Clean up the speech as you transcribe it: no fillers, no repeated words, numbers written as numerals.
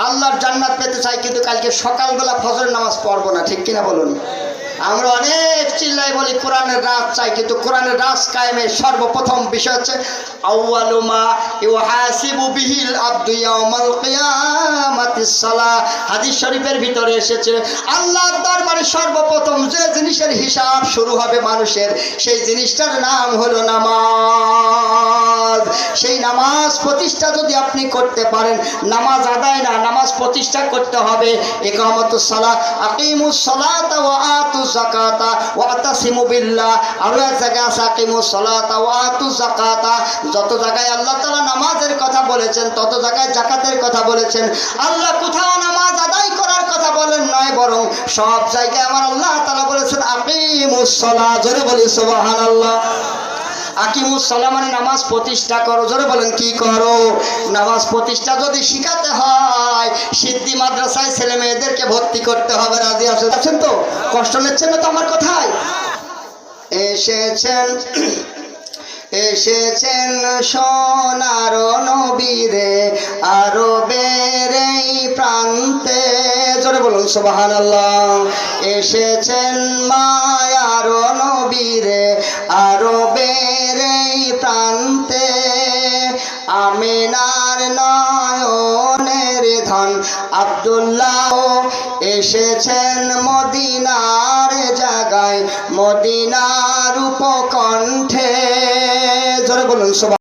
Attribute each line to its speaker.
Speaker 1: আল্লাহর জান্নাত পেতে চাই, কিন্তু কালকে সকালবেলা ফজরের নামাজ পড়বো না, ঠিক কিনা বলুন? আমরা অনেক চিল্লাই বলি কোরআনের রাজ চাই, কিন্তু কোরআনের রাজ কায়েমের সর্বপ্রথম বিষয় হচ্ছে আউয়ালু মা ইউহাসিবু বিহিল আবদু ইয়াউমাল কিয়ামাতিস সালাহ। হাদিস শরীফের ভিতরে এসেছে আল্লাহর দরবারে সর্বপ্রথম যে জিনিসের হিসাব শুরু হবে মানুষের, সেই জিনিসটার নাম হলো নামাজ। সেই নামাজ প্রতিষ্ঠা যদি আপনি করতে পারেন, নামাজ আদায় না, নামাজ প্রতিষ্ঠা করতে হবে। ইকামাতুস সালাহ, আকিমুস সালাতা ওয়া আতুজ যাকাতা ওয়াতাসিমু বিল্লাহ। আরো এক জায়গায় আছে আকিমুস সালাতা ওয়া আতুজ যাকাতা। যত জায়গায় আল্লাহ তাআলা নামাজের কথা বলেছেন, তত জায়গায় যাকাতের কথা বলেছেন। আল্লাহ কোথাও নামাজ আদায় করার কথা বলেন নয়, বরং সব জায়গায় আমার আল্লাহ তাআলা বলেছেন আকিমুস সালাহ। জোরে বলি সুবহানাল্লাহ। আকিমুস সালাহ মানে নামাজ প্রতিষ্ঠা করো। জোরে বলেন কি করো? নামাজ প্রতিষ্ঠা যদি শিখাতে হয়, সিদ্ধি মাদ্রাসায় ছেলে মেয়েদেরকে ভর্তি করতে হবে। রাজি আছেন তো? কষ্ট নিচ্ছেন না তো আমার কথায়? এসেছেন সোনার নবীরে আরবের এই প্রান্তে। জোরে বলুন সুবহানাল্লাহ। এসেছেন মায়ার নবীরে আরবের এই প্রান্তে, আমিনার নয়নের ধন আব্দুল্লাহ এসেছেন মদিনার জায়গায়, মদিনার উপকণ্ঠে। জোরে বলুন সুবহানাল্লাহ।